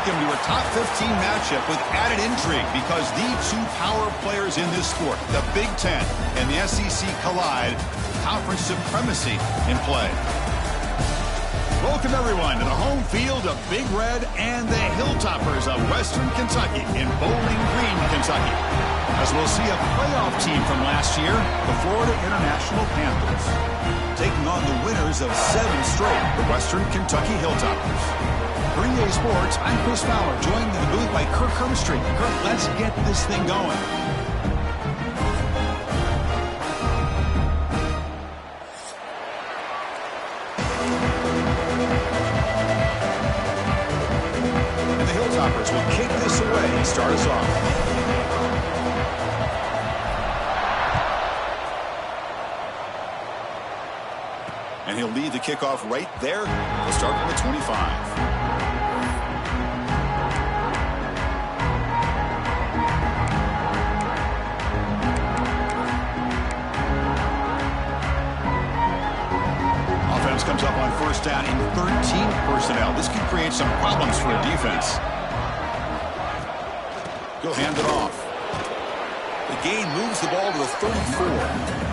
welcome to a top 15 matchup with added intrigue because the two power players in this sport, the Big Ten and the SEC, collide. Conference supremacy in play. Welcome, everyone, to the home field of Big Red and the Hilltoppers of Western Kentucky in Bowling Green, Kentucky, as we'll see a playoff team from last year, the Florida International Panthers, taking on the winners of 7 straight, the Western Kentucky Hilltoppers. For EA Sports, I'm Chris Fowler, joined in the booth by Kirk Hermstreet. Kirk, let's get this thing going. And the Hilltoppers will kick this away and start us off. And he'll lead the kickoff right there. He'll start from the 25. Offense comes up on first down in 13 personnel. This can create some problems for a defense. He'll hand it off. The gain moves the ball to the 34.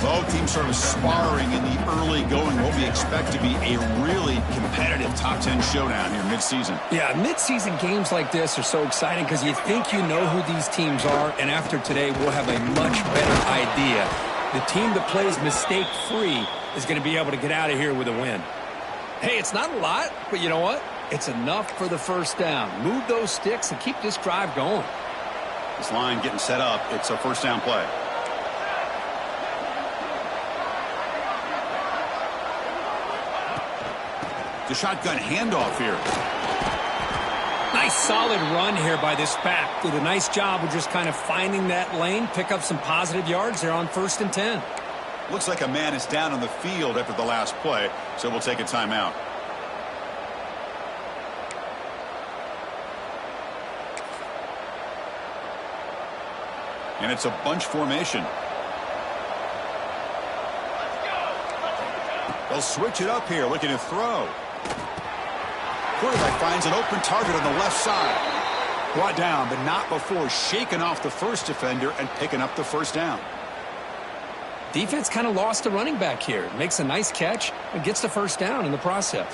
Both teams sort of sparring in the early going, what we expect to be a really competitive top 10 showdown here mid-season. Yeah, mid-season games like this are so exciting because you think you know who these teams are, and after today we'll have a much better idea. The team that plays mistake-free is going to be able to get out of here with a win. Hey, it's not a lot, but you know what? It's enough for the first down. Move those sticks and keep this drive going. This line getting set up. It's a first down play. The shotgun handoff here. Nice solid run here by this back. Did a nice job of just kind of finding that lane, pick up some positive yards there on 1st and 10. Looks like a man is down on the field after the last play, so we'll take a timeout. And it's a bunch formation. They'll switch it up here, looking to throw. Quarterback finds an open target on the left side. Brought down, but not before shaking off the first defender and picking up the first down. Defense kind of lost the running back here. Makes a nice catch and gets the first down in the process.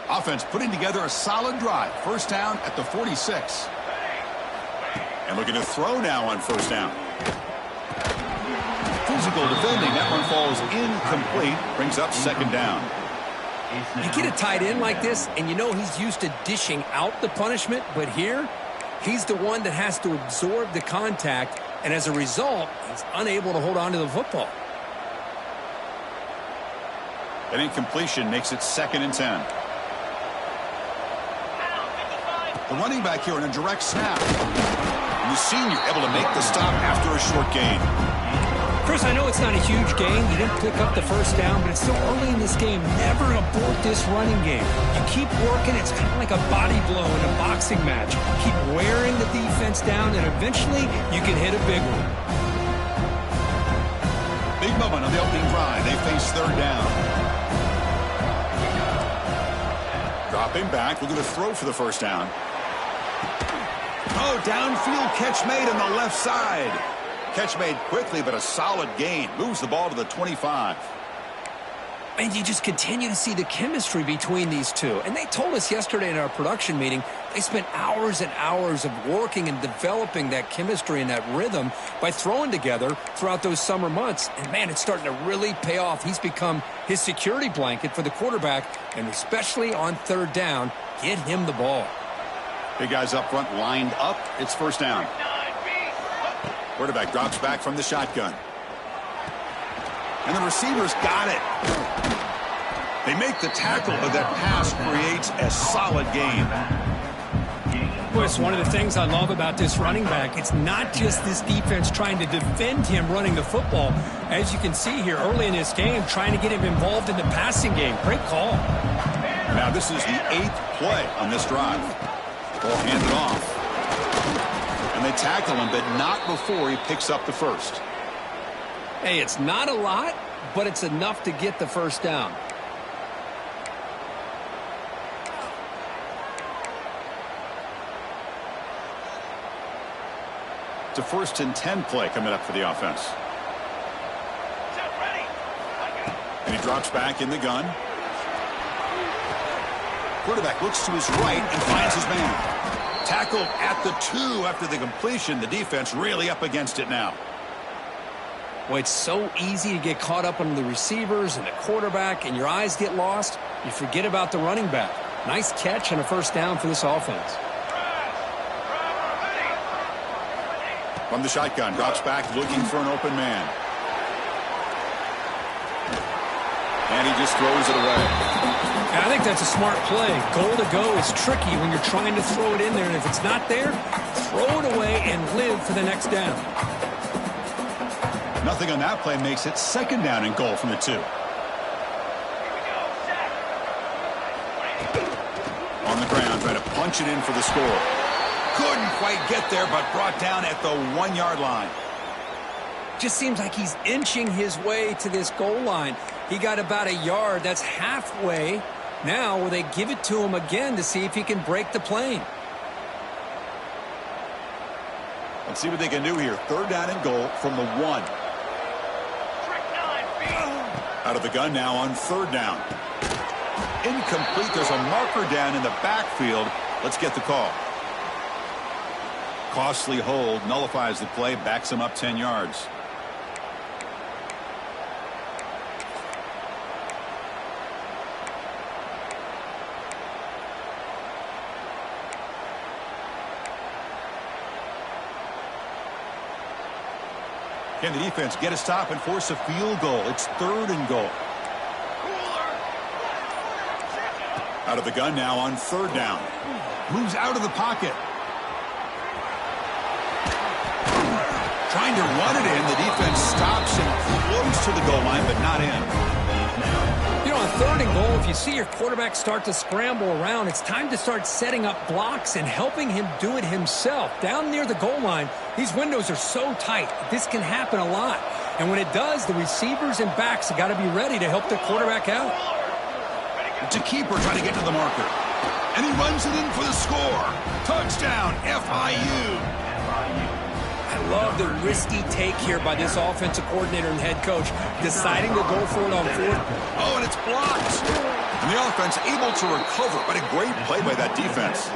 Offense putting together a solid drive. First down at the 46. And looking to throw now on first down. Physical defending. That one falls incomplete. Brings up second down. You get a tight end like this, and you know he's used to dishing out the punishment, but here, he's the one that has to absorb the contact, and as a result, he's unable to hold on to the football. An incompletion makes it 2nd and 10. The running back here in a direct snap. And the senior able to make the stop after a short gain. Chris, I know it's not a huge gain. You didn't pick up the first down, but it's so early in this game. Never abort this running game. You keep working. It's kind of like a body blow in a boxing match. Keep wearing the defense down, and eventually you can hit a big one. Big moment on the opening drive. They face third down. Dropping back. We're going to throw for the first down. Oh, downfield catch made on the left side. Catch made quickly, but a solid gain. Moves the ball to the 25. And you just continue to see the chemistry between these two. And they told us yesterday in our production meeting, they spent hours and hours of working and developing that chemistry and that rhythm by throwing together throughout those summer months. And, man, it's starting to really pay off. He's become his security blanket for the quarterback, and especially on third down, get him the ball. Big guys up front lined up. It's first down. Quarterback drops back from the shotgun. And the receivers got it. They make the tackle, but that pass creates a solid gain. Boy, it's one of the things I love about this running back. It's not just this defense trying to defend him running the football. As you can see here early in this game, trying to get him involved in the passing game. Great call. Now this is the 8th play on this drive. Ball handed off. And they tackle him, but not before he picks up the first. Hey, it's not a lot, but it's enough to get the first down. It's a 1st and 10 play coming up for the offense. And he drops back in the gun. Quarterback looks to his right and finds his man. Tackled at the 2 after the completion. The defense really up against it now. Well, it's so easy to get caught up on the receivers and the quarterback, and your eyes get lost. You forget about the running back. Nice catch and a first down for this offense. From the shotgun, drops back looking for an open man. And he just throws it away. And I think that's a smart play. Goal to go is tricky when you're trying to throw it in there, and if it's not there, throw it away and live for the next down. Nothing on that play makes it 2nd down and goal from the 2. On the ground, trying to punch it in for the score. Couldn't quite get there, but brought down at the 1-yard line. Just seems like he's inching his way to this goal line. He got about a yard. That's halfway. Now will they give it to him again to see if he can break the plane? Let's see what they can do here. 3rd down and goal from the 1. Out of the gun now on 3rd down. Incomplete. There's a marker down in the backfield. Let's get the call. Costly hold. Nullifies the play. Backs him up 10 yards. Can the defense get a stop and force a field goal? It's 3rd and goal. Out of the gun now on 3rd down. Moves out of the pocket. Trying to run it in. The defense stops and close to the goal line, but not in. You know, on 3rd and goal, if you see your quarterback start to scramble around, it's time to start setting up blocks and helping him do it himself. Down near the goal line, these windows are so tight. This can happen a lot. And when it does, the receivers and backs have got to be ready to help their quarterback out. It's a keeper trying to get to the marker. And he runs it in for the score. Touchdown, FIU. I love the risky take here by this offensive coordinator and head coach, deciding to go for it on 4th. Oh, and it's blocked. And the offense able to recover. What a great play by that defense.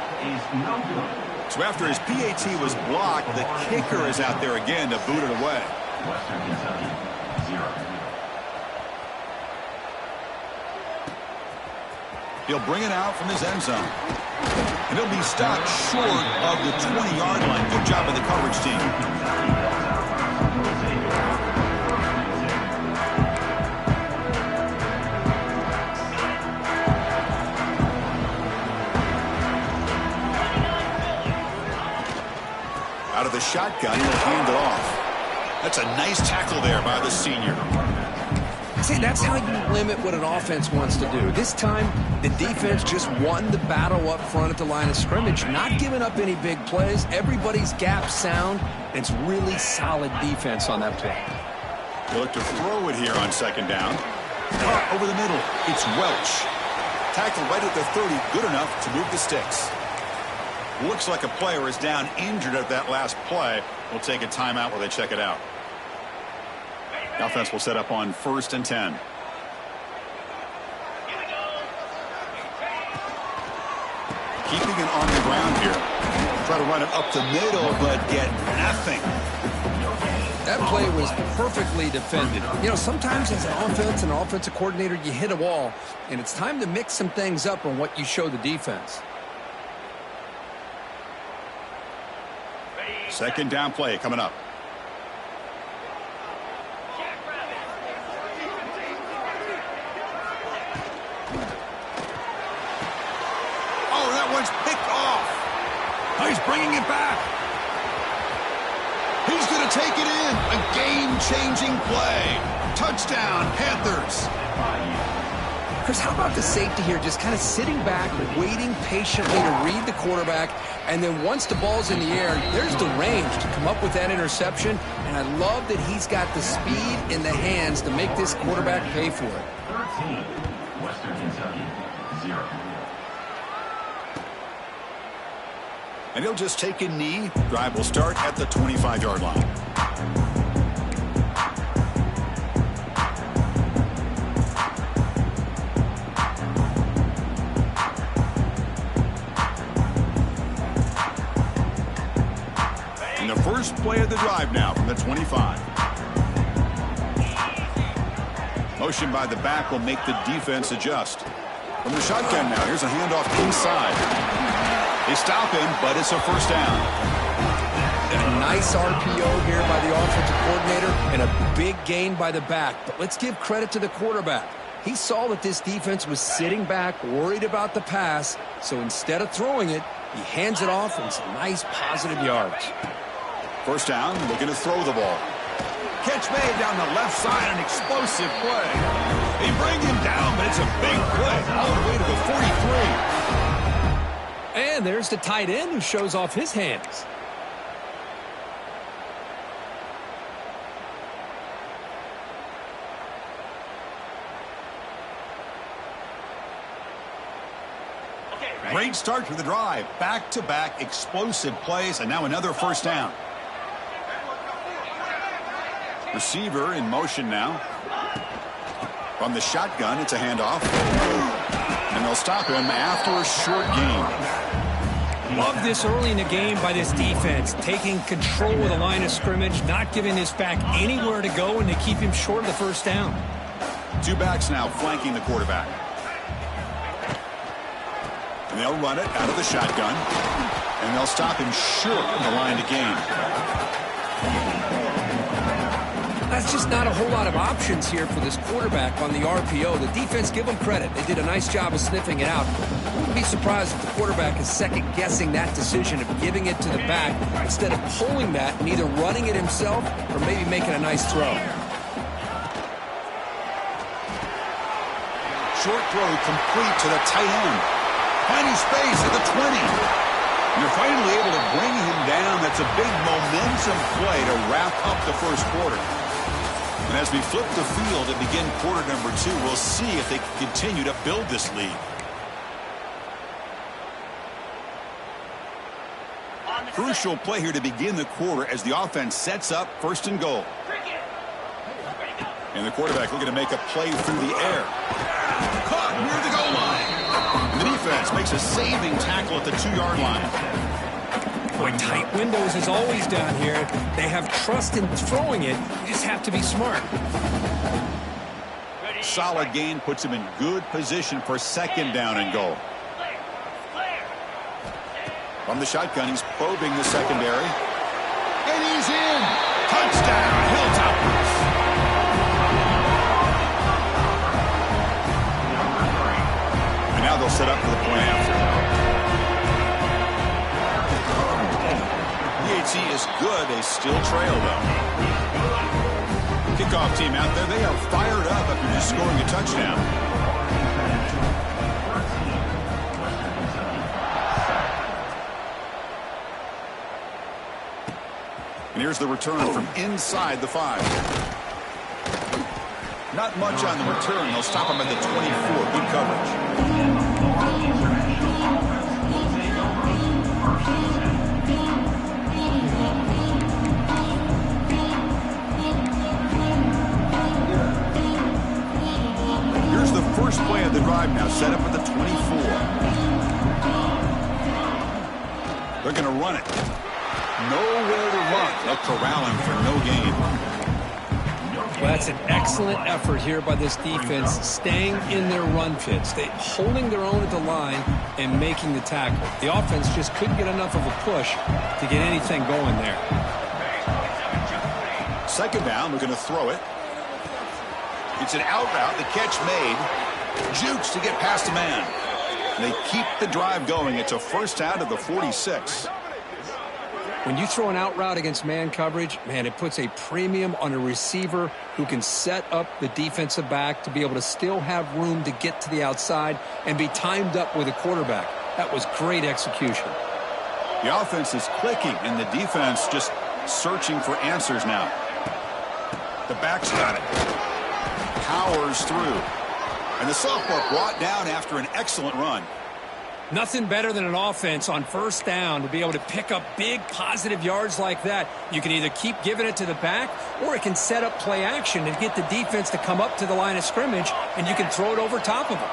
So after his PAT was blocked, the kicker is out there again to boot it away. He'll bring it out from his end zone. And he'll be stopped short of the 20-yard line. Good job by the coverage team. Out of the shotgun, he'll hand it off. That's a nice tackle there by the senior. See, that's how you limit what an offense wants to do. This time, the defense just won the battle up front at the line of scrimmage, not giving up any big plays. Everybody's gap sound. It's really solid defense on that play. They look to throw it here on 2nd down. Over the middle, it's Welch. Tackled right at the 30, good enough to move the sticks. Looks like a player is down injured at that last play. We'll take a timeout while they check it out. The offense will set up on 1st and 10. Keeping it on the ground here. Try to run it up the middle, but get nothing. That play was perfectly defended. You know, sometimes as an offense and an offensive coordinator, you hit a wall, and it's time to mix some things up on what you show the defense. 2nd down play coming up. Oh, that one's picked off. Oh, he's bringing it back. He's going to take it in. A game-changing play. Touchdown, Panthers. Chris, how about the safety here just kind of sitting back, waiting patiently to read the quarterback, and then once the ball's in the air, there's the range to come up with that interception, and I love that he's got the speed in the hands to make this quarterback pay for it. 13, Western Kentucky, 0. And he'll just take a knee. Drive will start at the 25-yard line. And the first play of the drive now from the 25. Motion by the back will make the defense adjust. From the shotgun now, here's a handoff inside. They stop him, but it's a first down. A nice RPO here by the offensive coordinator and a big gain by the back. But let's give credit to the quarterback. He saw that this defense was sitting back, worried about the pass. So instead of throwing it, he hands it off and some nice positive yards. First down, looking to throw the ball. Catch made down the left side, an explosive play. They bring him down, but it's a big play all the way to the 43. And there's the tight end who shows off his hands. Great start to the drive. Back-to-back explosive plays, and now another first down. Receiver in motion now. From the shotgun, it's a handoff. And they'll stop him after a short gain. Love this early in the game by this defense, taking control of the line of scrimmage, not giving this back anywhere to go, and to keep him short of the first down. Two backs now flanking the quarterback. And they'll run it out of the shotgun. And they'll stop him short of the line to gain. That's just not a whole lot of options here for this quarterback on the RPO. The defense, give them credit. They did a nice job of sniffing it out. I wouldn't be surprised if the quarterback is second-guessing that decision of giving it to the back instead of pulling that and either running it himself or maybe making a nice throw. Short throw complete to the tight end. Finding space at the 20. You're finally able to bring him down. That's a big momentum play to wrap up the first quarter. And as we flip the field and begin quarter number 2, we'll see if they can continue to build this lead. Crucial play here to begin the quarter as the offense sets up first and goal. And the quarterback looking to make a play through the air. Caught near the goal line. And the defense makes a saving tackle at the 2-yard line. Boy, tight windows is always down here. They have trust in throwing it. You just have to be smart. Solid gain puts him in good position for second down and goal. From the shotgun, he's probing the secondary. And he's in. Touchdown, Hilltoppers. And now they'll set up for the point after. PHC is good. They still trail, though. Kickoff team out there. They are fired up after just scoring a touchdown. And here's the return from inside the 5. Not much on the return. They'll stop him at the 24. Good coverage. Here's the first play of the drive now, set up at the 24. They're going to run it. Nowhere to run. They'll corral him for no gain. Well, that's an excellent effort here by this defense, staying in their run fits. They holding their own at the line and making the tackle. The offense just couldn't get enough of a push to get anything going there. Second down, we're going to throw it. It's an out route, the catch made. Jukes to get past the man. And they keep the drive going. It's a first down to the 46. When you throw an out route against man coverage, man, it puts a premium on a receiver who can set up the defensive back to be able to still have room to get to the outside and be timed up with a quarterback. That was great execution. The offense is clicking, and the defense just searching for answers now. The back's got it. Powers through. And the sophomore brought down after an excellent run. Nothing better than an offense on first down to be able to pick up big positive yards like that. You can either keep giving it to the back, or it can set up play action and get the defense to come up to the line of scrimmage, and you can throw it over top of them.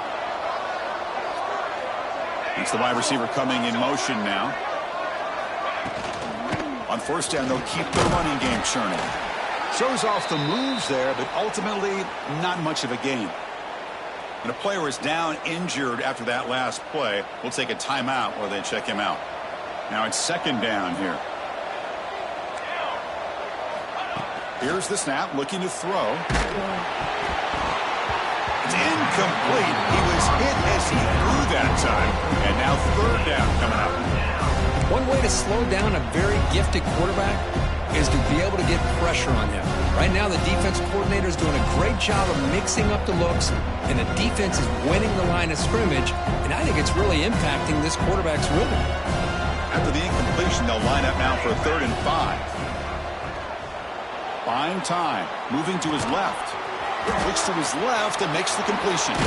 It's the wide receiver coming in motion now. On first down, they'll keep the running game churning. Shows off the moves there, but ultimately not much of a gain. When a player is down injured after that last play, we'll take a timeout or they check him out. Now it's second down here. Here's the snap, looking to throw. It's incomplete. He was hit as he threw that time. And now third down coming up. One way to slow down a very gifted quarterback is to be able to get pressure on him. Right now, the defense coordinator is doing a great job of mixing up the looks, and the defense is winning the line of scrimmage, and I think it's really impacting this quarterback's rhythm. After the incompletion, they'll line up now for a 3rd and 5. Buying time, moving to his left. Looks to his left and makes the completion.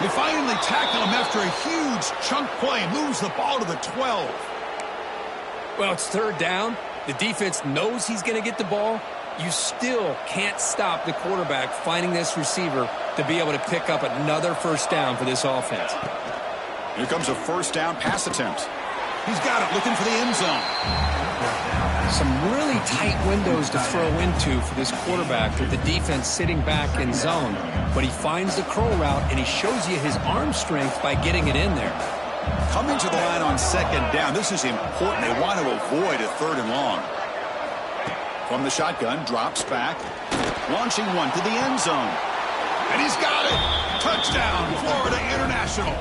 They finally tackle him after a huge chunk play. Moves the ball to the 12. Well, it's third down. The defense knows he's going to get the ball. You still can't stop the quarterback finding this receiver to be able to pick up another first down for this offense. Here comes a first down pass attempt. He's got it, looking for the end zone. Some really tight windows to throw into for this quarterback with the defense sitting back in zone. But he finds the curl route, and he shows you his arm strength by getting it in there. Coming to the line on second down. This is important. They want to avoid a 3rd and long. From the shotgun, drops back. Launching one to the end zone. And he's got it. Touchdown, Florida International.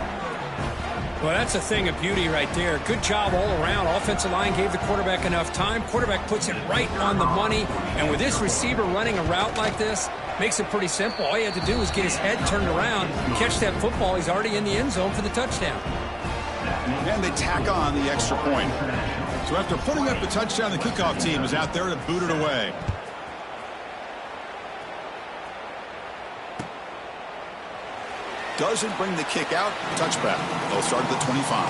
Well, that's a thing of beauty right there. Good job all around. Offensive line gave the quarterback enough time. Quarterback puts it right on the money. And with this receiver running a route like this, makes it pretty simple. All he had to do was get his head turned around, catch that football. He's already in the end zone for the touchdown. And they tack on the extra point. So after putting up the touchdown, the kickoff team is out there to boot it away. Doesn't bring the kick out. Touchback. They'll start at the 25.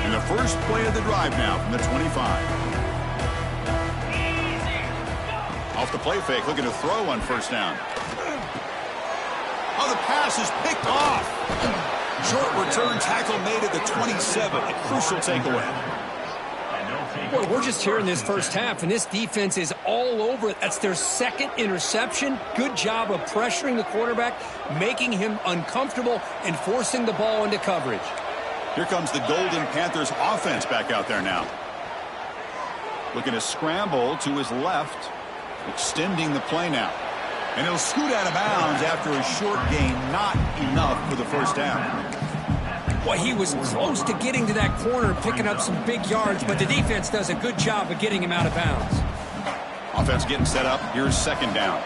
And the first play of the drive now from the 25. Off the play fake, looking to throw on first down. Oh, the pass is picked off. Short return tackle made at the 27. A crucial takeaway. Well, we're just here in this first half, and this defense is all over it. That's their second interception. Good job of pressuring the quarterback, making him uncomfortable, and forcing the ball into coverage. Here comes the Golden Panthers offense back out there now. Looking to scramble to his left, extending the play now. And he'll scoot out of bounds after a short gain, not enough for the first down. Well, he was close to getting to that corner and picking up some big yards, but the defense does a good job of getting him out of bounds. Offense getting set up. Here's second down.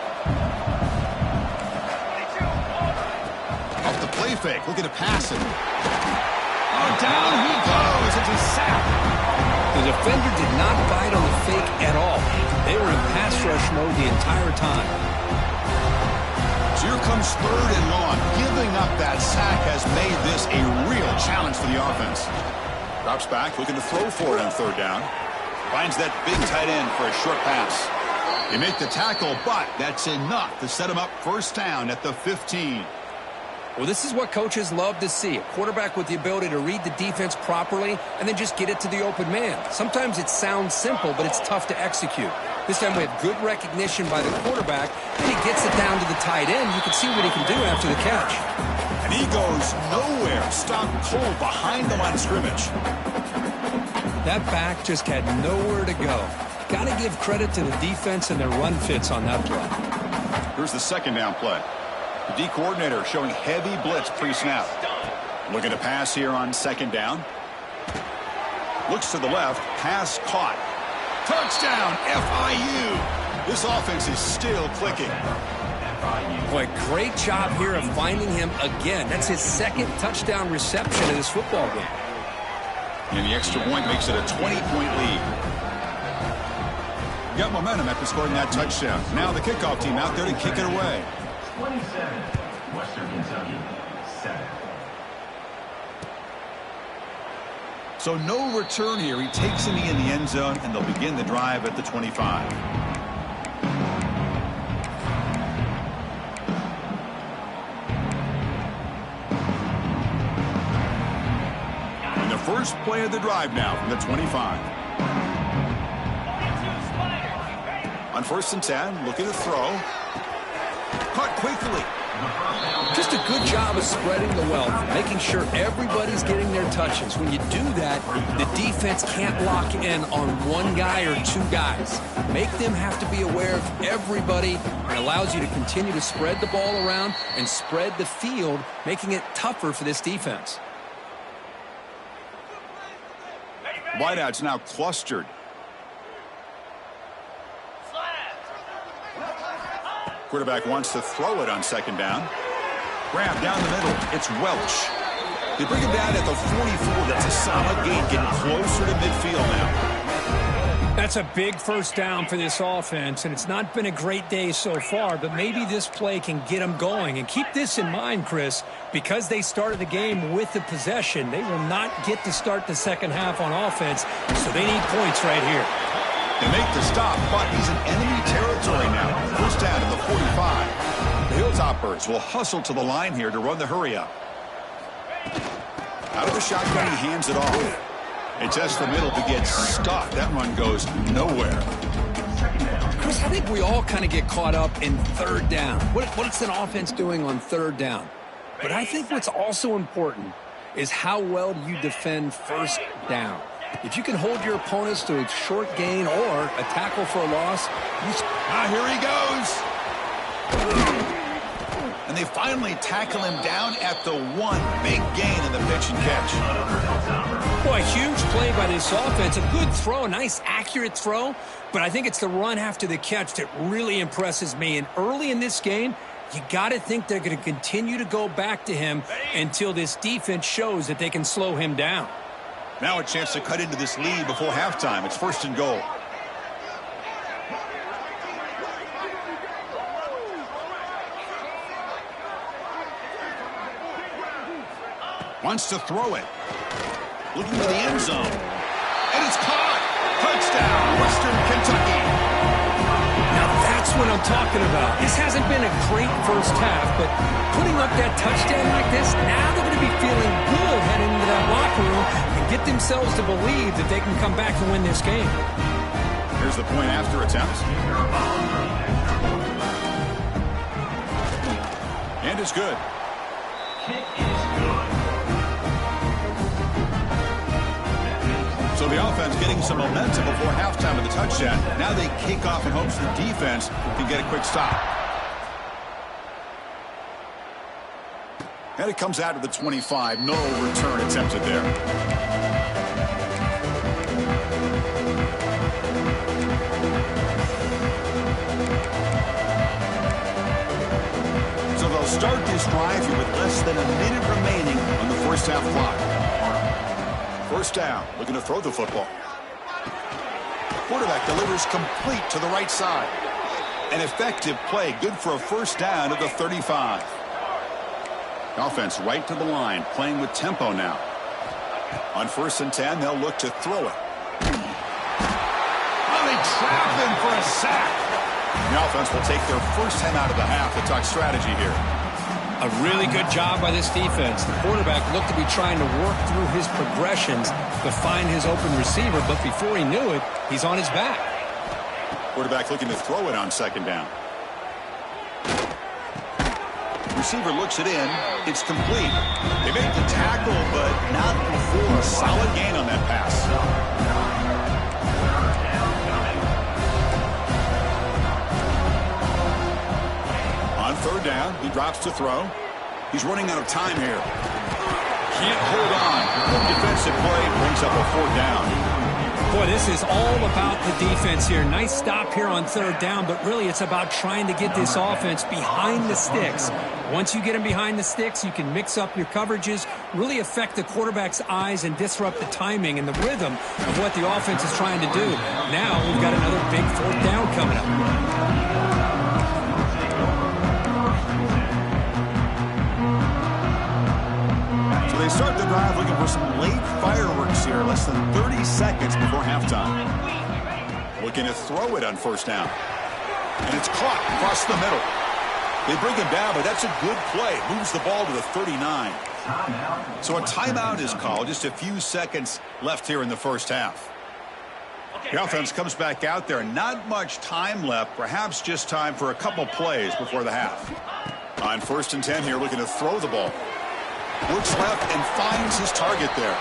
Off the play fake, looking to pass it. Oh, down he goes. It's a sack. The defender did not bite on the fake at all. They were in pass rush mode the entire time. So here comes 3rd and long. Giving up that sack has made this a real challenge for the offense. Drops back, looking to throw for it on 3rd down. Finds that big tight end for a short pass. They make the tackle, but that's enough to set him up first down at the 15. Well, this is what coaches love to see. A quarterback with the ability to read the defense properly and then just get it to the open man. Sometimes it sounds simple, but it's tough to execute. This time we have good recognition by the quarterback, and he gets it down to the tight end. You can see what he can do after the catch. And he goes nowhere. Stopped cold behind the line of scrimmage. That back just had nowhere to go. Got to give credit to the defense and their run fits on that play. Here's the second down play. The D coordinator showing heavy blitz pre-snap. Looking to pass here on second down. Looks to the left. Pass caught. Touchdown, FIU. This offense is still clicking. Boy, great job here of finding him again. That's his second touchdown reception of this football game. And the extra point makes it a 20-point lead. Got momentum after scoring that touchdown. Now the kickoff team out there to kick it away. 27, Western Kentucky, 7. So no return here. He takes a knee in the end zone, and they'll begin the drive at the 25. And the first play of the drive now from the 25. On 1st and 10, looking to throw. Caught quickly. Just a good job of spreading the wealth, making sure everybody's getting their touches. When you do that, the defense can't lock in on one guy or two guys. Make them have to be aware of everybody. It allows you to continue to spread the ball around and spread the field, making it tougher for this defense. Wideouts now clustered. Quarterback wants to throw it on second down. Grab down the middle. It's Welch. They bring him down at the 44. That's a solid gain, getting closer to midfield now. That's a big first down for this offense, and it's not been a great day so far, but maybe this play can get them going. And keep this in mind, Chris, because they started the game with the possession, they will not get to start the second half on offense, so they need points right here. They make the stop, but he's in enemy territory now. First down at the 45. The Hilltoppers will hustle to the line here to run the hurry-up. Out of the shotgun, he hands it off. It tests the middle but gets stuffed. That run goes nowhere. Chris, I think we all kind of get caught up in third down. What's an offense doing on third down? But I think what's also important is how well you defend first down. If you can hold your opponents to a short gain or a tackle for a loss, here he goes. And they finally tackle him down at the 1. Big gain in the pitch and catch. Boy, huge play by this offense. A good throw, a nice accurate throw. But I think it's the run after the catch that really impresses me. And early in this game, you got to think they're going to continue to go back to him until this defense shows that they can slow him down. Now a chance to cut into this lead before halftime. It's 1st and goal. Wants to throw it. Looking for the end zone. And it's caught. Touchdown, Western Kentucky. Now that's what I'm talking about. This hasn't been a great first half, but putting up that touchdown like this, now they're going to be feeling good heading into that locker room and get themselves to believe that they can come back and win this game. Here's the point after attempt. And it's good. Kick is good. So the offense getting some momentum before halftime of the touchdown. Now they kick off in hopes the defense can get a quick stop. And it comes out to the 25. No return attempted there. So they'll start this drive here with less than a minute remaining on the first half clock. First down, looking to throw the football. Quarterback delivers complete to the right side. An effective play, good for a first down at the 35. Offense right to the line, playing with tempo now. On 1st and 10, they'll look to throw it. Oh, they trap him for a sack. The offense will take their first 10 out of the half to talk strategy here. A really good job by this defense. The quarterback looked to be trying to work through his progressions to find his open receiver, but before he knew it, he's on his back. Quarterback looking to throw it on second down. Receiver looks it in. It's complete. They make the tackle, but not before a solid gain on that pass. On third down. He drops to throw. He's running out of time here. Can't hold on. Good defensive play. Brings up a fourth down. Boy, this is all about the defense here. Nice stop here on third down, but really it's about trying to get this offense behind the sticks. Once you get them behind the sticks, you can mix up your coverages, really affect the quarterback's eyes and disrupt the timing and the rhythm of what the offense is trying to do. Now we've got another big fourth down coming up. They start the drive looking for some late fireworks here, less than 30 seconds before halftime. Looking to throw it on first down. And it's caught across the middle. They bring him down, but that's a good play. Moves the ball to the 39. So a timeout is called. Just a few seconds left here in the first half. The offense comes back out there. Not much time left. Perhaps just time for a couple plays before the half. On 1st and 10 here, looking to throw the ball. Looks left and finds his target there.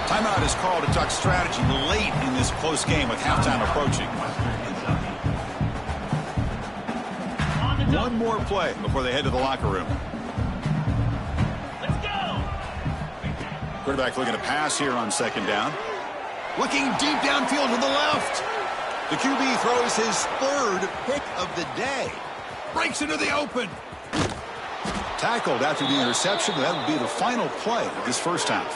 Timeout is called to talk strategy late in this close game with halftime approaching. One more play before they head to the locker room. Let's go. Quarterback looking to pass here on 2nd down. Looking deep downfield to the left. The QB throws his 3rd pick of the day. Breaks into the open. Tackled after the interception. That would be the final play of this first half.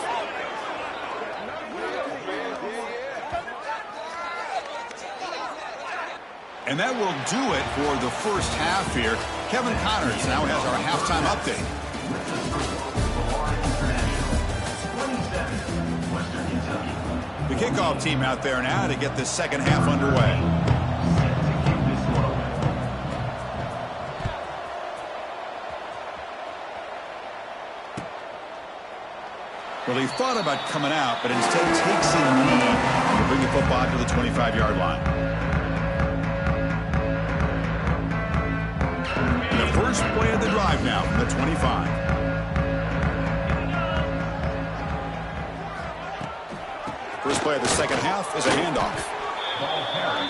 And that will do it for the first half here. Kevin Connors now has our halftime update. The kickoff team out there now to get the second half underway. Well, he thought about coming out, but instead takes in the lead to bring the football to the 25-yard line. And the first play of the drive now from the 25. First play of the second half is a handoff.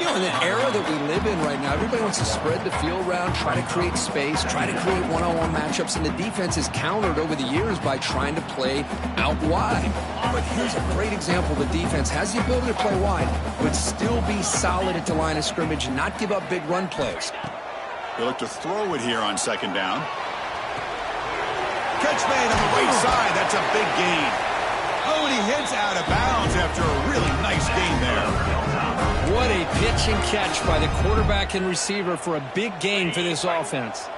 You know, in the era that we live in right now, everybody wants to spread the field around, try to create space, try to create one-on-one matchups, and the defense is countered over the years by trying to play out wide. But here's a great example. The defense has the ability to play wide, but still be solid at the line of scrimmage and not give up big run plays. They look to throw it here on 2nd down. Catch made on the right side. That's a big gain. Oh, and he heads out of bounds after a really nice gain there. What a pitch and catch by the quarterback and receiver for a big gain for this offense.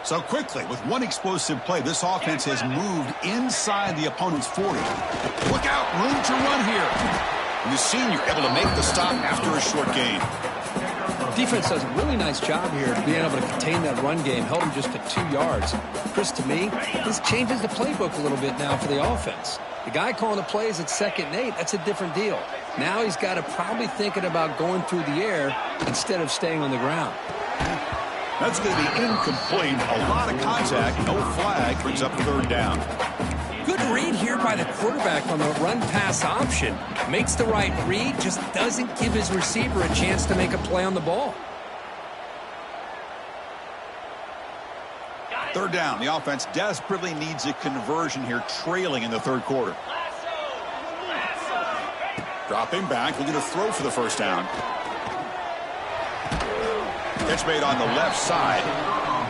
So quickly, with one explosive play, this offense has moved inside the opponent's 40. Look out, room to run here. And the senior able to make the stop after a short gain. Defense does a really nice job here being able to contain that run game, held him just to 2 yards. Chris, to me, this changes the playbook a little bit now for the offense. The guy calling the plays at 2nd and 8, that's a different deal. Now he's got to probably thinking about going through the air instead of staying on the ground. That's going to be incomplete. A lot of contact, no flag, brings up 3rd down. Good read here by the quarterback on the run-pass option. Makes the right read, just doesn't give his receiver a chance to make a play on the ball. 3rd down. The offense desperately needs a conversion here, trailing in the 3rd quarter. Dropping back, looking to throw for the first down. Catch made on the left side.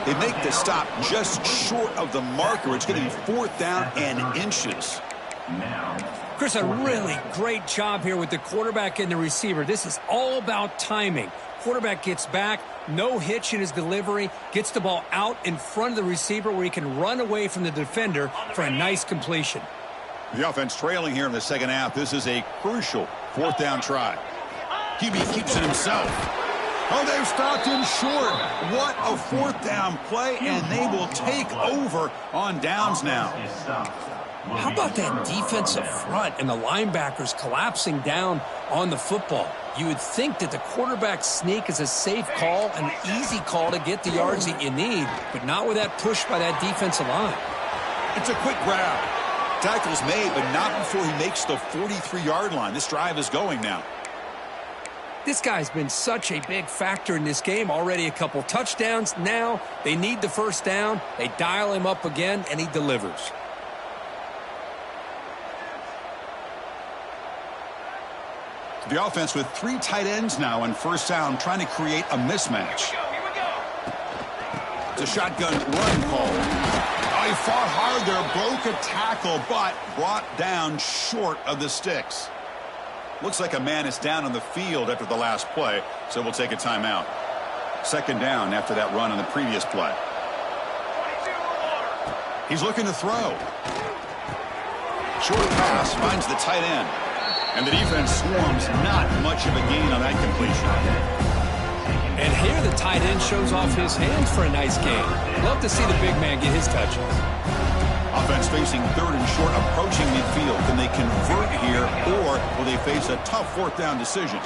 They make the stop just short of the marker. It's going to be 4th down and inches. Chris, a really great job here with the quarterback and the receiver. This is all about timing. Quarterback gets back, no hitch in his delivery, gets the ball out in front of the receiver where he can run away from the defender for a nice completion. The offense trailing here in the second half. This is a crucial 4th down try. QB keeps it himself. Oh, they've stopped him short. What a 4th down play, and they will take over on downs now. How about that defensive front and the linebackers collapsing down on the football? You would think that the quarterback sneak is a safe call, an easy call to get the yards that you need, but not with that push by that defensive line. It's a quick grab. Tackle's made, but not before he makes the 43-yard line. This drive is going now. This guy's been such a big factor in this game. Already a couple touchdowns. Now they need the first down. They dial him up again, and he delivers. The offense with 3 tight ends now on first down, trying to create a mismatch. Here we go. It's a shotgun run call. Oh, he fought hard there, broke a tackle, but brought down short of the sticks. Looks like a man is down on the field after the last play, so we'll take a timeout. Second down after that run on the previous play. He's looking to throw. Short pass finds the tight end. And the defense swarms, not much of a gain on that completion. And here the tight end shows off his hands for a nice gain. Love to see the big man get his touches. Offense facing third and short, approaching midfield. Can they convert here, or will they face a tough fourth down decision?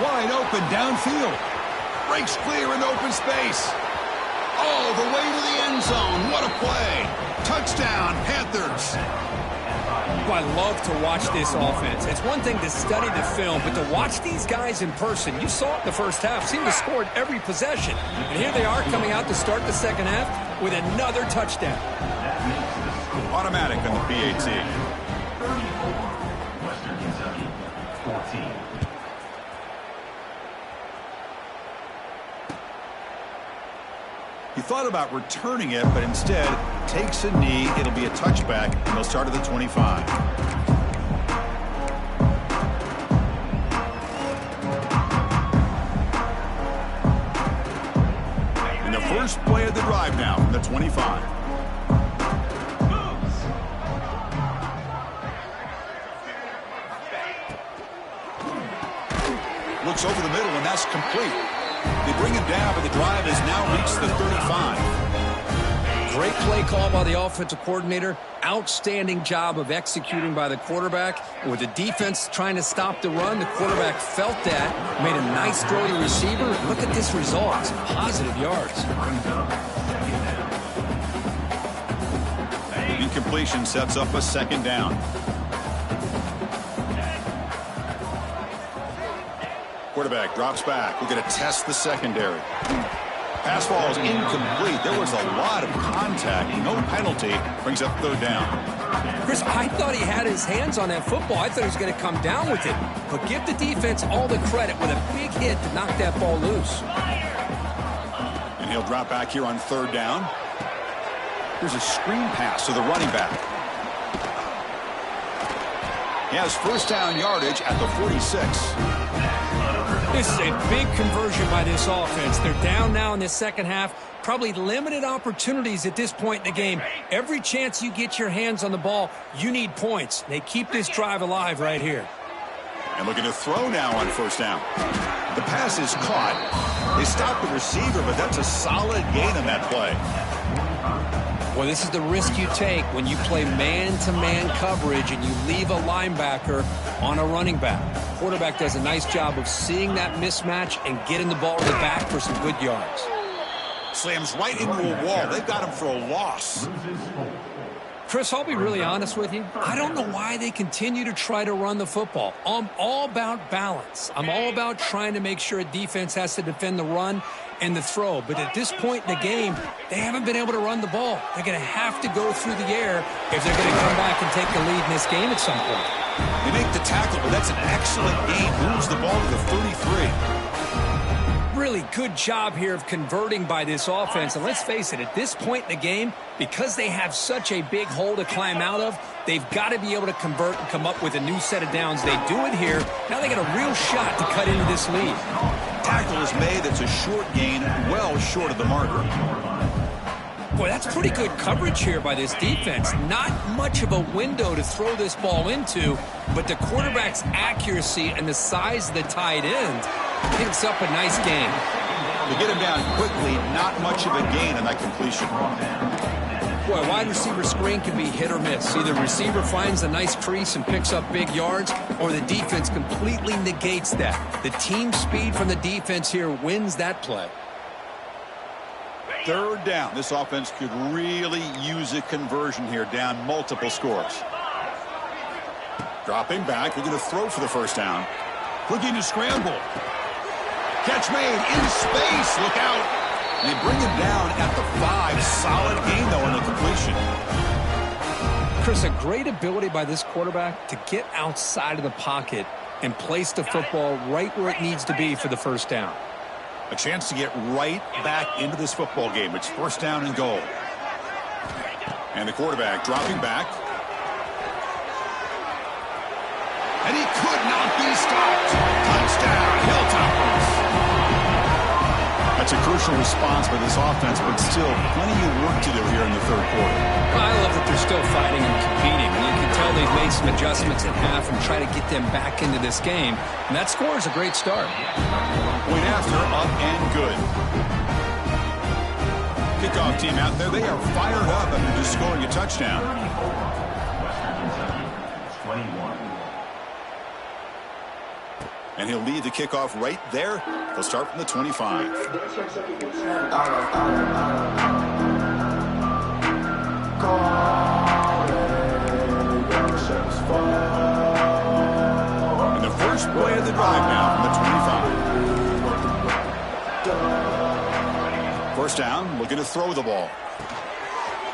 Wide open downfield. Breaks clear in open space. Oh, the way to the end zone. What a play. Touchdown, Panthers. I love to watch this offense. It's one thing to study the film, but to watch these guys in person, you saw it in the first half, seemed to score at every possession. And here they are coming out to start the second half with another touchdown. Automatic on the PAT. Western Kentucky, 14. He thought about returning it, but instead takes a knee. It'll be a touchback, and they'll start at the 25. And the first play of the drive now from the 25. Looks over the middle, and that's complete. They bring him down, but the drive has now reached the 35. Great play call by the offensive coordinator. Outstanding job of executing by the quarterback. And with the defense trying to stop the run, the quarterback felt that, made a nice throw to the receiver. Look at this result. It's positive yards. Incompletion sets up a second down. Quarterback drops back. We're going to test the secondary. Pass ball is incomplete. There was a lot of contact. No penalty. Brings up third down. Chris, I thought he had his hands on that football. I thought he was going to come down with it. But give the defense all the credit with a big hit to knock that ball loose. And he'll drop back here on third down. Here's a screen pass to the running back. He has first down yardage at the 46. This is a big conversion by this offense. They're down now in the second half. Probably limited opportunities at this point in the game. Every chance you get your hands on the ball, you need points. They keep this drive alive right here. And looking to throw now on first down. The pass is caught. They stop the receiver, but that's a solid gain on that play. Well, this is the risk you take when you play man-to-man coverage and you leave a linebacker on a running back. Quarterback does a nice job of seeing that mismatch and getting the ball to the back for some good yards. Slams right into a wall. They've got him for a loss. Chris, I'll be really honest with you. I don't know why they continue to try to run the football. I'm all about balance. I'm all about trying to make sure a defense has to defend the run and the throw. But at this point in the game, they haven't been able to run the ball. They're going to have to go through the air if they're going to come back and take the lead in this game at some point. They make the tackle, but that's an excellent gain. Moves the ball to the 33. Really good job here of converting by this offense. And let's face it, at this point in the game, because they have such a big hole to climb out of, they've got to be able to convert and come up with a new set of downs. They do it here. Now they got a real shot to cut into this lead. Tackle is made. It's a short gain, well short of the marker. Boy, that's pretty good coverage here by this defense. Not much of a window to throw this ball into, but the quarterback's accuracy and the size of the tight end picks up a nice gain. To get him down quickly, not much of a gain on that completion. Boy, a wide receiver screen can be hit or miss. Either the receiver finds a nice crease and picks up big yards, or the defense completely negates that. The team speed from the defense here wins that play. Third down. This offense could really use a conversion here, down multiple scores. Dropping back. We're going to throw for the first down. Looking to scramble. Catch made in space. Look out. And they bring him down at the 5. Solid gain, though, on the completion. Chris, a great ability by this quarterback to get outside of the pocket and place the football right where it needs to be for the first down. A chance to get right back into this football game. It's first down and goal. And the quarterback dropping back. And he could not be stopped. Touchdown, Hilltoppers. That's a crucial response by this offense, but still plenty of work to do here in the third quarter. Well, I love that they're still fighting and competing. You can tell they've made some adjustments at half and try to get them back into this game. And that score is a great start. Point after, up and good. Kickoff team out there. They are fired up after just scoring a touchdown. Western Kentucky, 21. And he'll lead the kickoff right there. He'll start from the 25. And the first play of the drive now from the 25. First down, looking to throw the ball.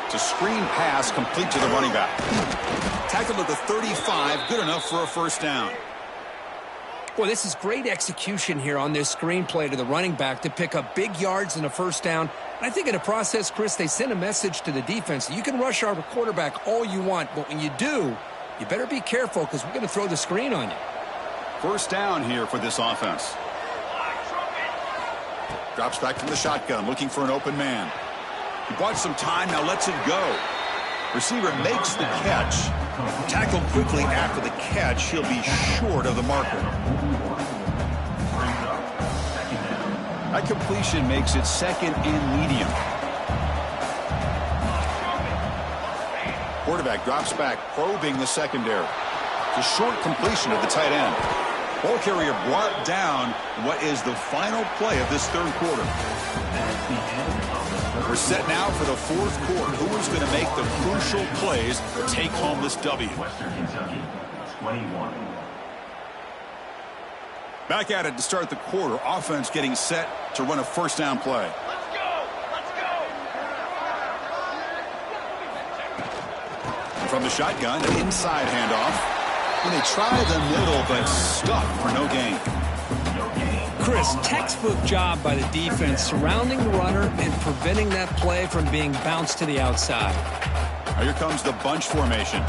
It's a screen pass complete to the running back. Tackled at the 35, good enough for a first down. Boy, this is great execution here on this screenplay to the running back to pick up big yards and a first down. And I think in the process, Chris, they send a message to the defense. You can rush our quarterback all you want, but when you do, you better be careful because we're going to throw the screen on you. First down here for this offense. Drops back from the shotgun, looking for an open man. He bought some time, now lets it go. Receiver makes the catch. Tackled quickly after the catch. He'll be short of the marker. That completion makes it second and medium. Quarterback drops back, probing the secondary. It's a short completion of the tight end. Ball carrier brought down what is the final play of this third quarter. We're set now for the fourth quarter. Who is going to make the crucial plays to take home this W? Western Kentucky, 21. Back at it to start the quarter. Offense getting set to run a first down play. Let's go! Let's go! From the shotgun, an inside handoff. And they try the middle, but stuck for no gain. Chris, textbook job by the defense surrounding the runner and preventing that play from being bounced to the outside. Now here comes the bunch formation.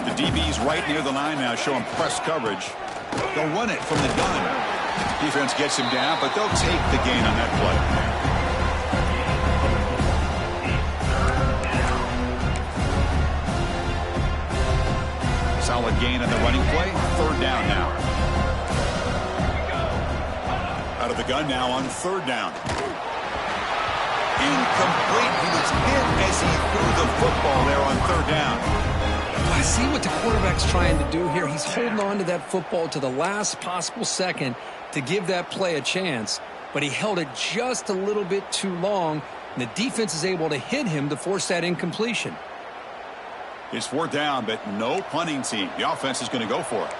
The DB's right near the line now, showing press coverage. They'll run it from the gun. Defense gets him down, but they'll take the gain on that play. Solid gain on the running play. Third down now. Out of the gun now on third down. Incomplete. He was hit as he threw the football there on third down. I see what the quarterback's trying to do here. He's holding on to that football to the last possible second to give that play a chance, but he held it just a little bit too long, and the defense is able to hit him to force that incompletion. It's fourth down, but no punting team. The offense is going to go for it.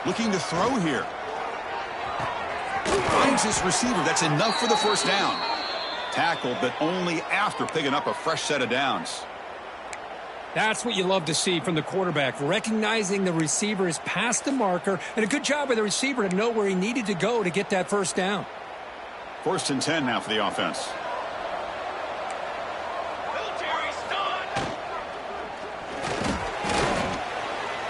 Looking to throw here. Finds his receiver. That's enough for the first down. Tackled, but only after picking up a fresh set of downs. That's what you love to see from the quarterback, recognizing the receiver is past the marker, and a good job by the receiver to know where he needed to go to get that first down. First and 10 now for the offense.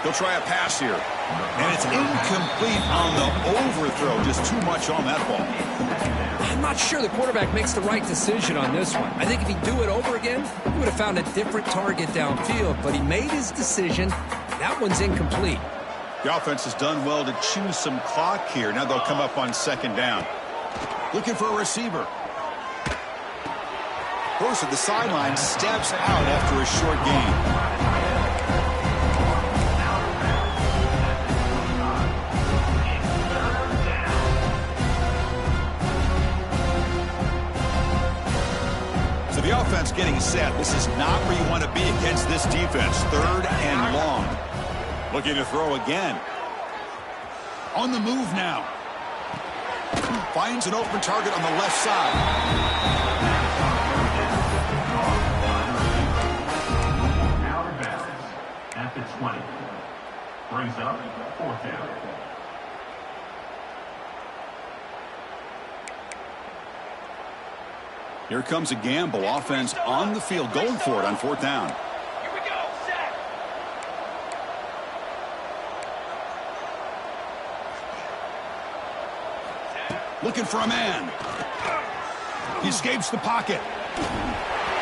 He'll try a pass here. And it's incomplete on the overthrow. Just too much on that ball. I'm not sure the quarterback makes the right decision on this one. I think if he'd do it over again, he would have found a different target downfield, but he made his decision. That one's incomplete. The offense has done well to chew some clock here. Now they'll come up on second down. Looking for a receiver. Horse at the sideline steps out after a short gain. The offense getting set. This is not where you want to be against this defense. Third and long. Looking to throw again. On the move now. Finds an open target on the left side. Out of bounds at the 20. Brings up 4th down. Here comes a gamble. Offense on the field going for it on 4th down. Here we go. Set. Looking for a man. He escapes the pocket.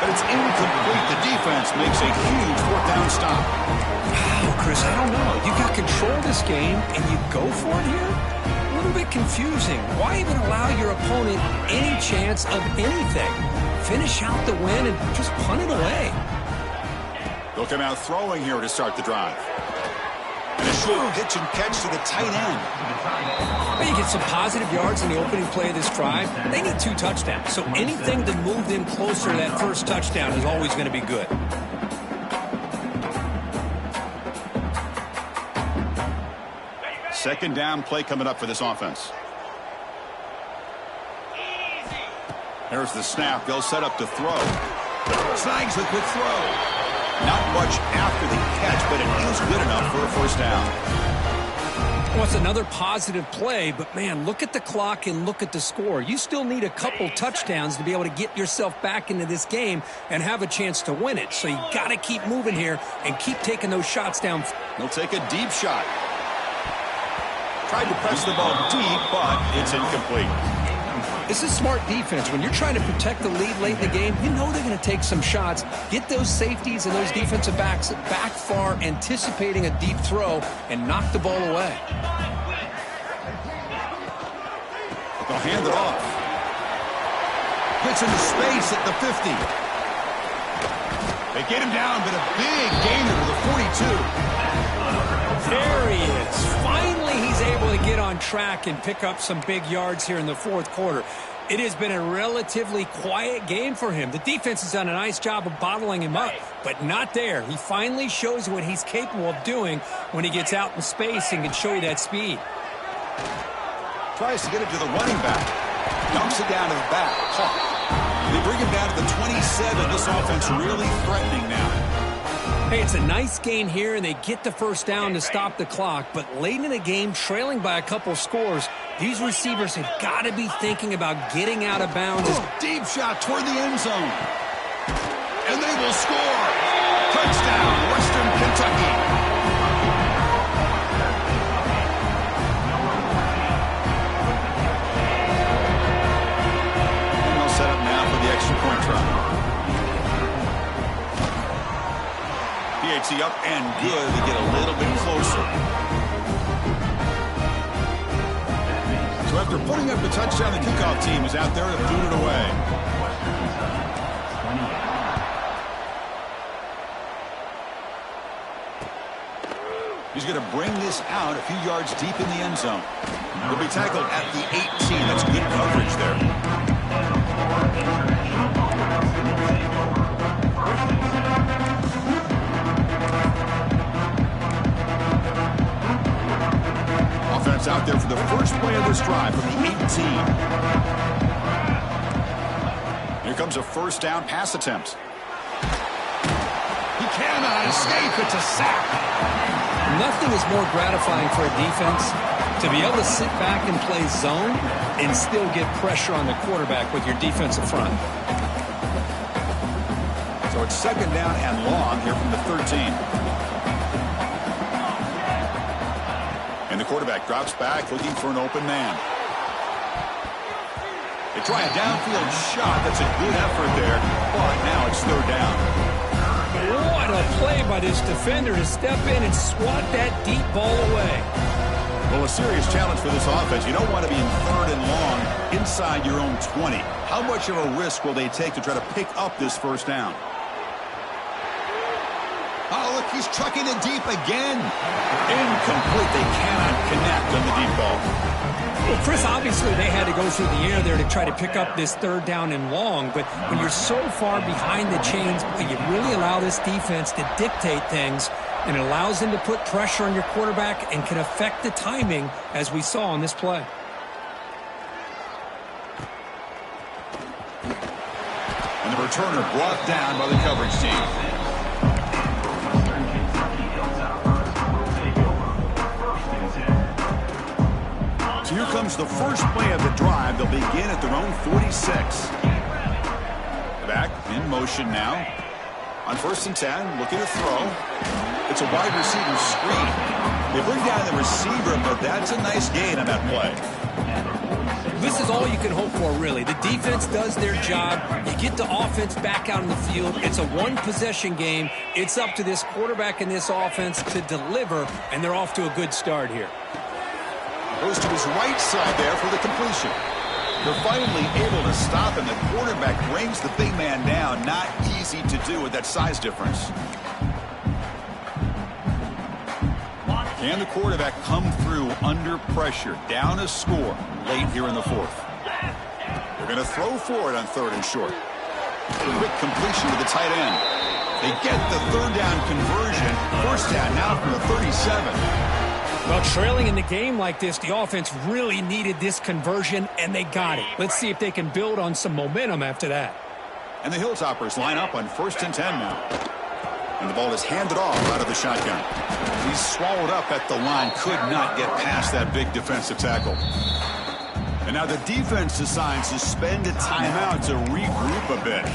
But it's incomplete. The defense makes a huge 4th down stop. Wow, Chris, I don't know. You got control of this game, and you go for it here? A little bit confusing. Why even allow your opponent any chance of anything? Finish out the win and just punt it away. They'll come out throwing here to start the drive. And a short pitch and catch to the tight end. Well, you get some positive yards in the opening play of this drive. They need 2 touchdowns, so anything to move them closer to that first touchdown is always going to be good. Second down play coming up for this offense. There's the snap. They'll set up to throw. Snags the quick throw. Not much after the catch, but it is good enough for a first down. Well, it's another positive play, but, man, look at the clock and look at the score. You still need a couple touchdowns to be able to get yourself back into this game and have a chance to win it. So you got to keep moving here and keep taking those shots down. He'll take a deep shot. Tried to press the ball deep, but it's incomplete. This is smart defense. When you're trying to protect the lead late in the game, you know they're going to take some shots. Get those safeties and those defensive backs back far, anticipating a deep throw, and knock the ball away. They'll hand it off. Gets into space at the 50. They get him down, but a big gainer to the 42. There he is. Finally, he's able to get on track and pick up some big yards here in the 4th quarter. It has been a relatively quiet game for him. The defense has done a nice job of bottling him up, but not there. He finally shows what he's capable of doing when he gets out in space and can show you that speed. Tries to get it to the running back. Dumps it down to the back. They bring him down to the 27. This offense really threatening now. Hey, it's a nice gain here, and they get the first down to stop the clock. But late in the game, trailing by a couple scores, these receivers have got to be thinking about getting out of bounds. Deep shot toward the end zone. And they will score. Touchdown, Western Kentucky. And they'll set up now for the extra point try. PHC up and good to get a little bit closer. So after putting up the touchdown, the kickoff team is out there to boot it away. He's going to bring this out a few yards deep in the end zone. He'll be tackled at the 18. That's good coverage there. Offense out there for the first play of this drive from the 18. Here comes a first down pass attempt. He cannot escape. It's a sack. Nothing is more gratifying for a defense to be able to sit back and play zone and still get pressure on the quarterback with your defensive front. So it's second down and long here from the 13. And the quarterback drops back looking for an open man. They try a downfield shot. That's a good effort there, but now it's third down. What a play by this defender to step in and swat that deep ball away. Well, a serious challenge for this offense. You don't want to be in third and long inside your own 20. How much of a risk will they take to try to pick up this first down? Oh, look, he's trucking it deep again. Incomplete. They cannot connect on the deep ball. Well, Chris, obviously they had to go through the air there to try to pick up this third down and long, but when you're so far behind the chains, you really allow this defense to dictate things, and it allows them to put pressure on your quarterback and can affect the timing, as we saw on this play. And the returner brought down by the coverage team. So here comes the first play of the drive. They'll begin at their own 46. Back in motion now. On 1st and 10, looking to throw. It's a wide receiver screen. They bring down the receiver, but that's a nice gain on that play. This is all you can hope for, really. The defense does their job. You get the offense back out on the field. It's a one-possession game. It's up to this quarterback and this offense to deliver, and they're off to a good start here. Goes to his right side there for the completion. They're finally able to stop him. The quarterback brings the big man down. Not easy to do with that size difference. Can the quarterback come through under pressure? Down a score late here in the 4th. They're going to throw for it on 3rd and short. Quick completion to the tight end. They get the 3rd down conversion. 1st down now from the 37. Well, trailing in the game like this, the offense really needed this conversion, and they got it. Let's see if they can build on some momentum after that. And the Hilltoppers line up on 1st and 10 now. And the ball is handed off out of the shotgun. He's swallowed up at the line. Could not get past that big defensive tackle. And now the defense decides to spend a timeout to regroup a bit.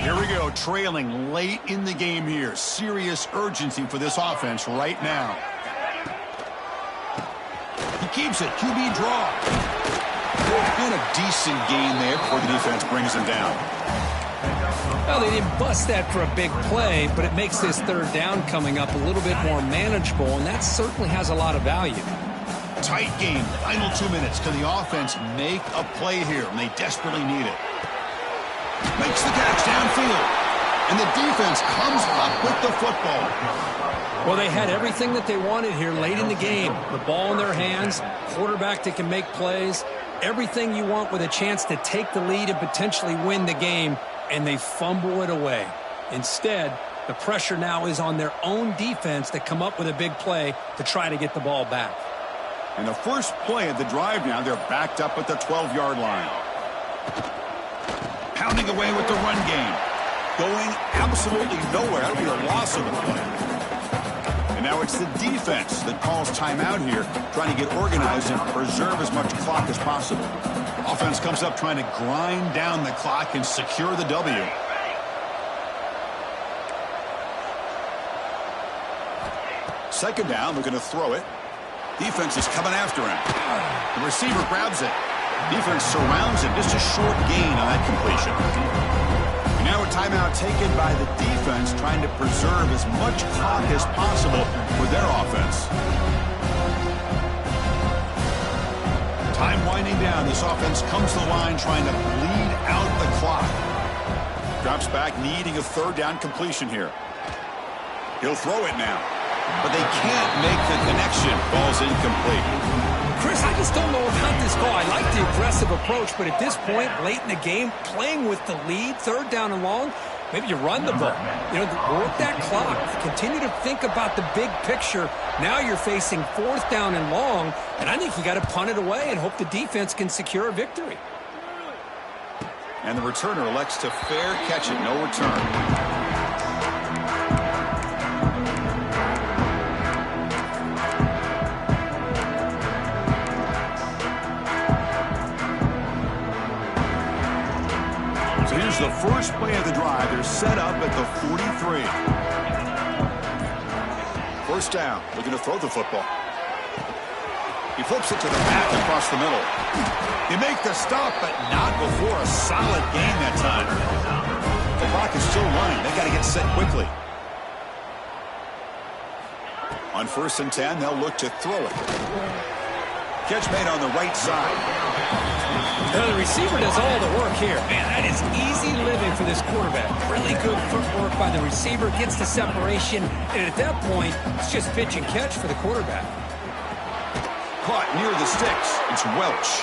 Here we go, trailing late in the game here. Serious urgency for this offense right now. He keeps it, QB draw. And a decent gain there before the defense brings him down. Well, they didn't bust that for a big play, but it makes this 3rd down coming up a little bit more manageable, and that certainly has a lot of value. Tight game, final 2 minutes. Can the offense make a play here? And they desperately need it. Makes the catch downfield. And the defense comes up with the football. Well, they had everything that they wanted here late in the game. The ball in their hands, quarterback that can make plays, everything you want with a chance to take the lead and potentially win the game, and they fumble it away. Instead, the pressure now is on their own defense to come up with a big play to try to get the ball back. And the first play of the drive now, they're backed up at the 12-yard line. Pounding away with the run game. Going absolutely nowhere. That'll be a loss of the play. And now it's the defense that calls timeout here, trying to get organized and preserve as much clock as possible. Offense comes up trying to grind down the clock and secure the W. Second down, they're going to throw it. Defense is coming after him. The receiver grabs it. Defense surrounds him. Just a short gain on that completion. And now a timeout taken by the defense, trying to preserve as much clock as possible for their offense. Time winding down. This offense comes to the line trying to bleed out the clock. Drops back, needing a 3rd down completion here. He'll throw it now. But they can't make the connection. Ball's incomplete. Chris, I just don't know about this call. I like the aggressive approach, but at this point, late in the game, playing with the lead, 3rd down and long, maybe you run the ball. You know, work that clock. Continue to think about the big picture. Now you're facing 4th down and long, and I think you got to punt it away and hope the defense can secure a victory. And the returner elects to fair catch it. No return. So here's the first play of the drive. They're set up at the 43. 1st down. Looking to throw the football. He flips it to the back across the middle. They make the stop, but not before a solid gain that time. The clock is still running. They got to get set quickly. On 1st and 10, they'll look to throw it. Catch made on the right side. Now the receiver does all the work here. Man, that is easy living for this quarterback. Really good footwork by the receiver, gets the separation, and at that point, it's just pitch and catch for the quarterback. Caught near the sticks. It's Welch.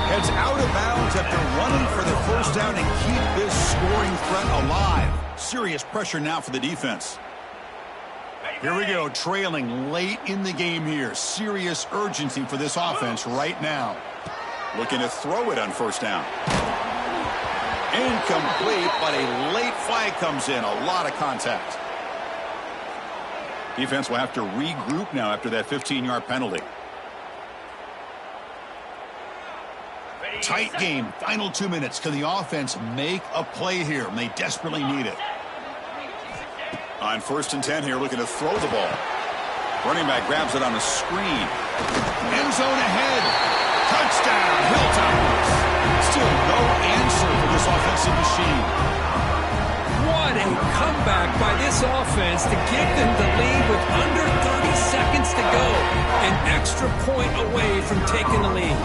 Heads out of bounds after running for the first down and keep this scoring threat alive. Serious pressure now for the defense. Here we go, trailing late in the game here. Serious urgency for this offense right now. Looking to throw it on first down. Incomplete, but a late flag comes in. A lot of contact. Defense will have to regroup now after that 15-yard penalty. Tight game, final 2 minutes. Can the offense make a play here? And they desperately need it. On 1st and 10 here, looking to throw the ball. Running back grabs it on the screen. End zone ahead. Touchdown, Hilltoppers. Still no answer for this offensive machine. What a comeback by this offense to give them the lead with under 30 seconds to go. An extra point away from taking the lead.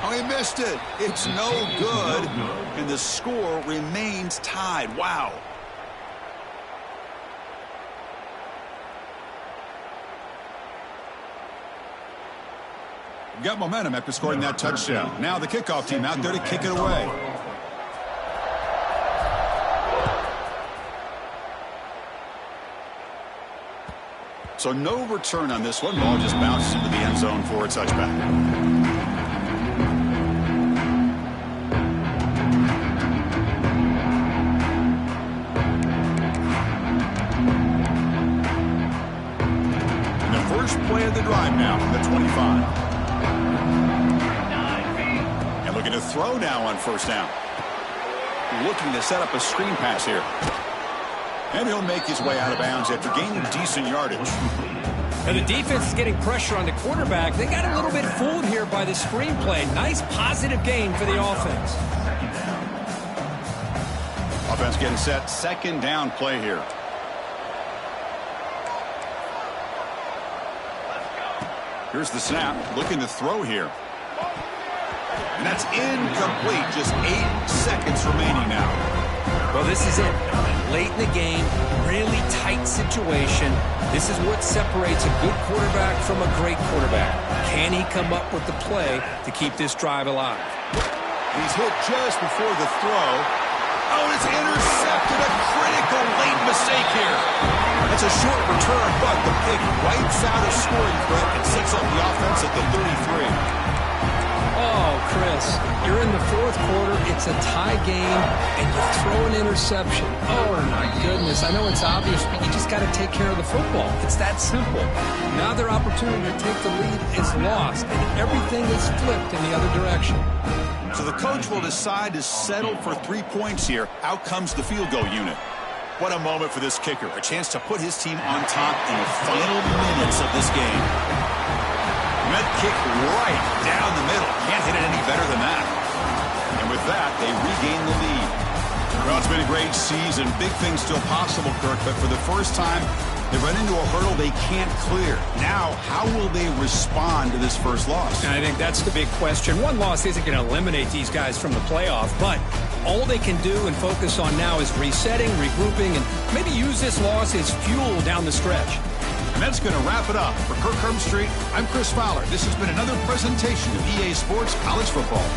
Oh, he missed it. It's no good. And the score remains tied. Wow. Got momentum after scoring that touchdown. Now the kickoff team out there to kick it away. So no return on this one. Ball just bounces into the end zone for a touchback. Play of the drive now from the 25. And looking to throw now on first down. Looking to set up a screen pass here. And he'll make his way out of bounds after gaining decent yardage. And the defense is getting pressure on the quarterback. They got a little bit fooled here by the screenplay. Nice positive gain for the offense. Offense getting set. 2nd down play here. Here's the snap, looking to throw here. And that's incomplete. Just 8 seconds remaining now. Well, this is it. Late in the game, really tight situation. This is what separates a good quarterback from a great quarterback. Can he come up with the play to keep this drive alive? He's hit just before the throw. Oh, it's intercepted. A critical late mistake here. That's a short return, but the pick wipes out a scoring threat and sets up the offense at the 33. Oh, Chris, you're in the 4th quarter. It's a tie game, and you throw an interception. Oh, my goodness. I know it's obvious, but you just got to take care of the football. It's that simple. Now their opportunity to take the lead is lost, and everything is flipped in the other direction. So the coach will decide to settle for 3 points here. Out comes the field goal unit. What a moment for this kicker. A chance to put his team on top in the final minutes of this game. Med kick right down the middle. Can't hit it any better than that. And with that, they regain the lead. Well, it's been a great season. Big things still possible, Kirk, but for the first time, they run into a hurdle they can't clear. Now, how will they respond to this first loss? And I think that's the big question. One loss isn't going to eliminate these guys from the playoff, but all they can do and focus on now is resetting, regrouping, and maybe use this loss as fuel down the stretch. And that's going to wrap it up. For Kirk Herbstreit, I'm Chris Fowler. This has been another presentation of EA Sports College Football.